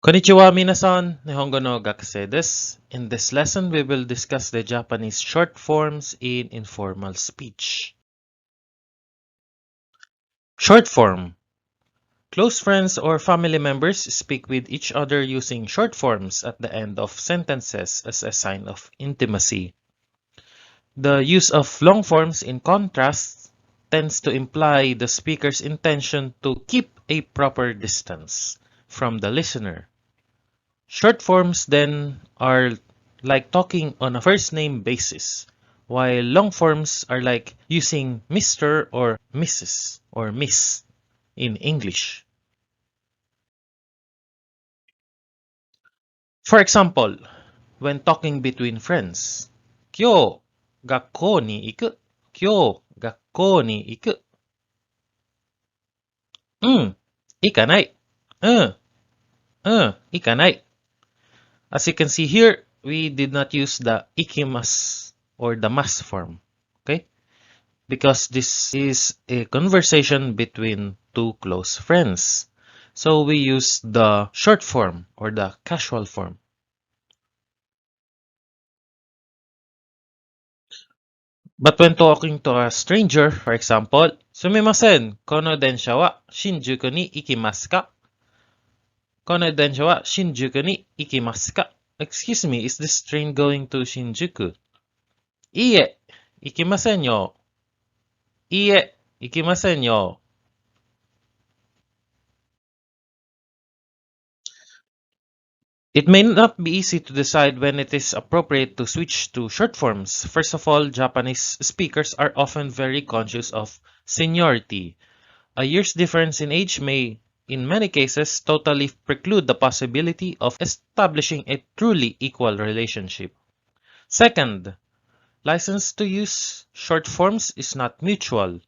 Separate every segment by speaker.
Speaker 1: Konnichiwa minasan, Nihongo no gakusei desu. In this lesson, we will discuss the Japanese short forms in informal speech. Short form. Close friends or family members speak with each other using short forms at the end of sentences as a sign of intimacy. The use of long forms, in contrast, tends to imply the speaker's intention to keep a proper distance from the listener. Short forms then are like talking on a first name basis, while long forms are like using Mr. or Mrs. or Miss in English. For example, when talking between friends, 今日学校に行く。今日学校に行く。うん、行かない。うん、行かない。As you can see here, we did not use the ikimas or the mas form. Okay? Because this is a conversation between two close friends. So we use the short form or the casual form. But when talking to a stranger, for example, sumimasen, kono densha wa Shinjuku ni ikimasu ka? Kono densha wa Shinjuku ni ikimasu ka? Excuse me, is this train going to Shinjuku? Iie, ikimasen yo. Iie, ikimasen yo. It may not be easy to decide when it is appropriate to switch to short forms. First of all, Japanese speakers are often very conscious of seniority. A year's difference in age may, in many cases, totally preclude the possibility of establishing a truly equal relationship. Second, license to use short forms is not mutual.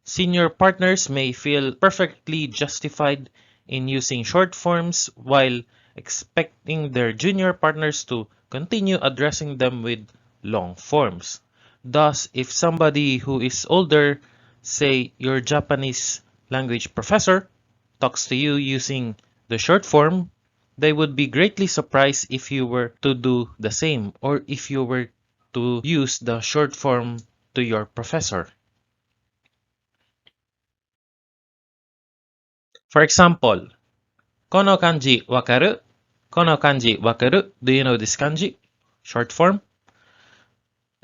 Speaker 1: Senior partners may feel perfectly justified in using short forms while expecting their junior partners to continue addressing them with long forms. Thus, if somebody who is older, say your Japanese language professor, talks to you using the short form, they would be greatly surprised if you were to do the same or if you were to use the short form to your professor. For example, この漢字わかる? この漢字わかる? Do you know this kanji? Short form.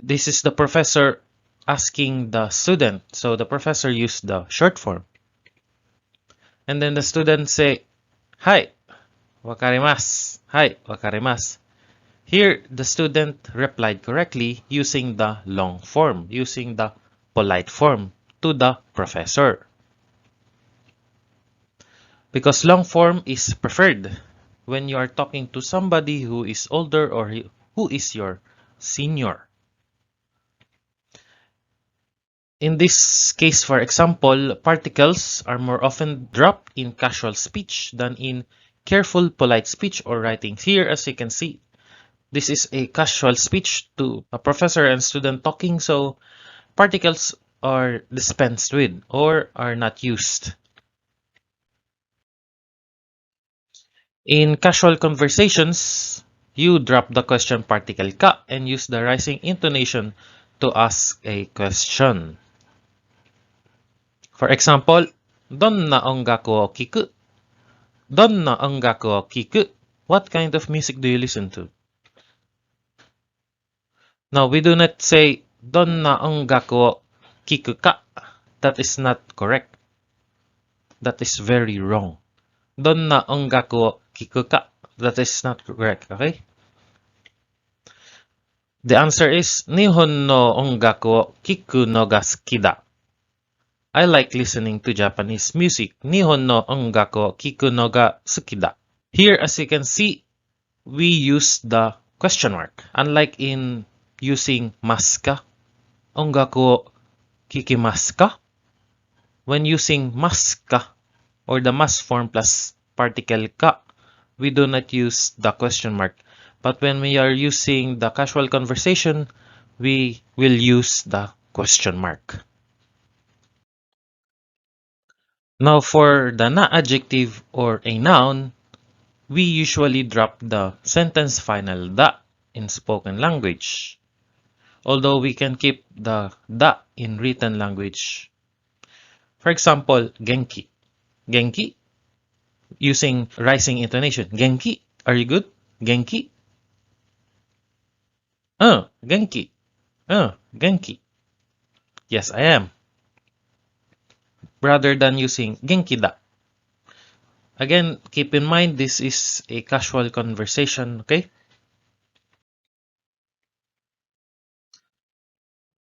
Speaker 1: This is the professor asking the student. So the professor used the short form. And then the student say, はい、わかります。はい、わかります. Here, the student replied correctly using the long form, using the polite form to the professor. Because long form is preferred when you are talking to somebody who is older or who is your senior. In this case, for example, particles are more often dropped in casual speech than in careful, polite speech or writing. Here, as you can see, this is a casual speech to a professor and student talking, so particles are dispensed with or are not used. In casual conversations, you drop the question particle ka and use the rising intonation to ask a question. For example, どんな音楽を聴く? どんな音楽を聴く? What kind of music do you listen to? Now, we do not say どんな音楽を聴くか? That is not correct. That is very wrong. どんな音楽を聴くか? That is not correct, okay? The answer is 日本の音楽を聴くのが好きだ. I like listening to Japanese music. 日本の音楽を聴くのが好きだ. Here, as you can see, we use the question mark. Unlike in using ますか? 音楽を聴きますか? When using ますか or the mas form plus particle ka, we do not use the question mark. But when we are using the casual conversation, we will use the question mark. Now for the na adjective or a noun, we usually drop the sentence final da in spoken language, although we can keep the da in written language. For example, Genki. Genki, using rising intonation. Genki, are you good? Genki? Genki. Genki. Yes, I am. Rather than using Genki da. Again, keep in mind this is a casual conversation, okay?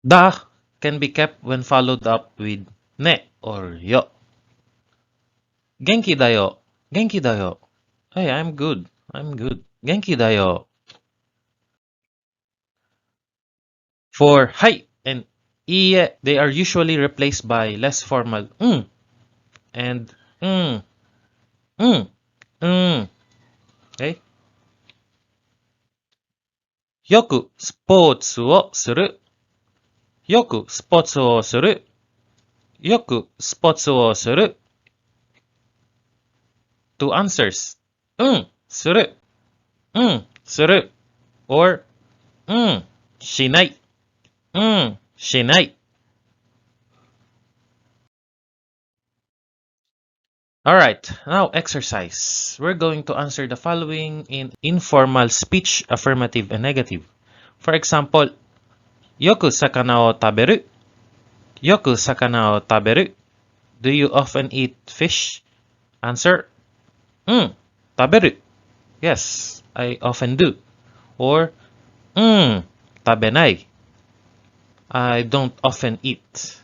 Speaker 1: Da can be kept when followed up with ne or yo. Genki da yo. Genki da yo. Hey, I'm good. I'm good. Genki da yo. For hai and iie, they are usually replaced by less formal and mm, mm, mm. Okay? よくスポーツをする。よくスポーツをする。よくスポーツをする。Two answers. する。する。or しない。しない。Alright, now exercise. We're going to answer the following in informal speech, affirmative and negative. For example, よく魚を食べる。よく魚を食べる。Do you often eat fish? Answer, 食べる。Yes, I often do. Or, 食べない。I don't often eat.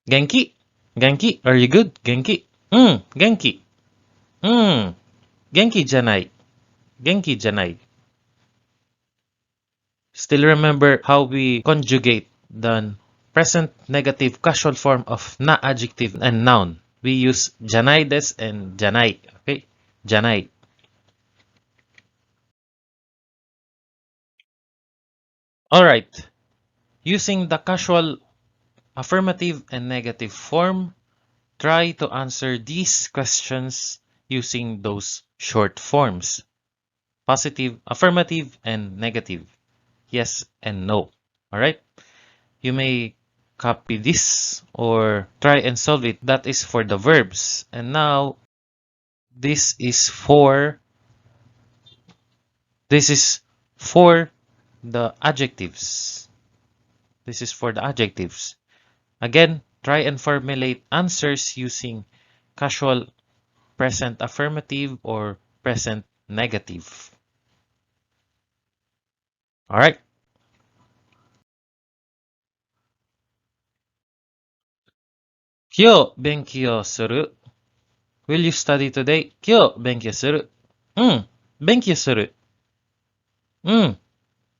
Speaker 1: Genki? Genki, are you good? Genki? Genki. Genki じゃない。Genki じゃない。Still remember how we conjugate the present negative casual form of na adjective and noun. We use janai des and janai. Okay? Janai. Alright. Using the casual affirmative and negative form, try to answer these questions using those short forms. Positive, affirmative, and negative. Yes and no. Alright? You may copy this or try and solve it. That is for the verbs. And now, this is for the adjectives. This is for the adjectives. Again, try and formulate answers using casual present affirmative or present negative. Alright? Kyo benkyou suru? Will you study today? Kyo benkyou suru? Benkyou suru.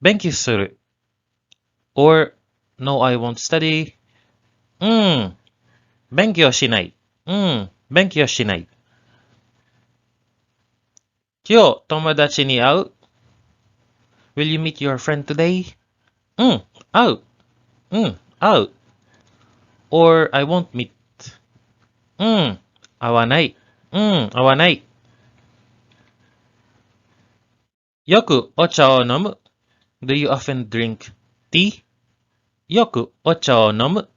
Speaker 1: Benkyou suru. Or, no, I won't study. 勉強しない。勉強しない。今日友達に会う Will you meet your friend today? 会う。会う。Or I won't meet. 会わない。会わない。よくお茶を飲む Do you often drink tea? よくお茶を飲む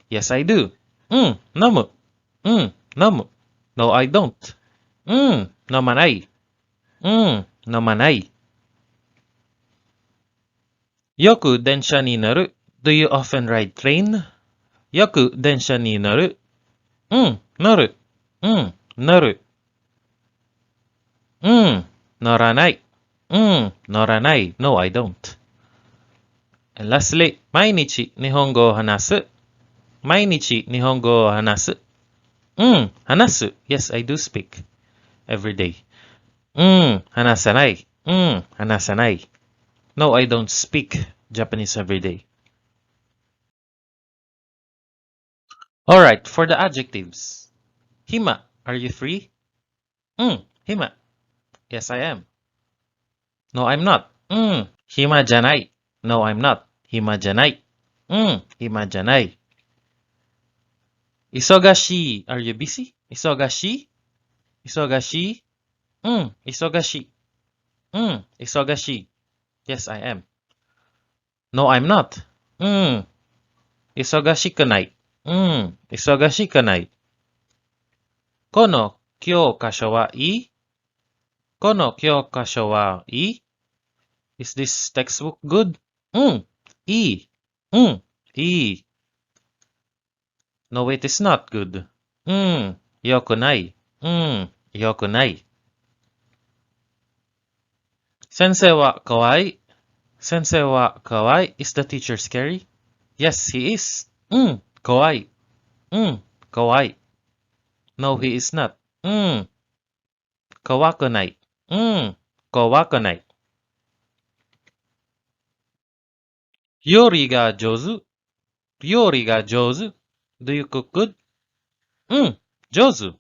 Speaker 1: Yes, I do. 飲む。飲む。No, I don't. 飲まない。飲まない。よく電車に乗る Do you often ride train? よく電車に乗る乗る。乗る。乗らない。乗らない。No, I don't. And lastly, 毎日日本語を話す。毎日日本語を話す。話す。Yes, I do speak every day. 話さない。話さない。No, I don't speak Japanese every day. Alright, for the adjectives. Hima, are you free? Hima. Yes, I am. No, I'm not. Hima じゃない。No, I'm not. Hima じゃない。Hima じゃない。忙しい。Are you busy? 忙しい忙しい忙しい。忙しい。Yes, I am. No, I'm not. 忙しくない。忙しくない。この教科書はいいこの教科書はいい ?Is this textbook good? いい。いい。No, it is not good. よくない。よくない。先生はかわいい。先生はかわいい。Is the teacher scary? Yes, he is. かわいい。かわいい。No, he is not. かわくない。かわくない。料理が上手。料理が上手。Do you cook good? 上手。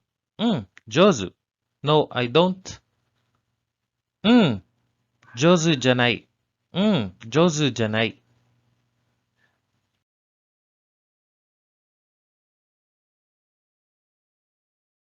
Speaker 1: 上手。No, I don't. 上手じゃない。上手じゃない。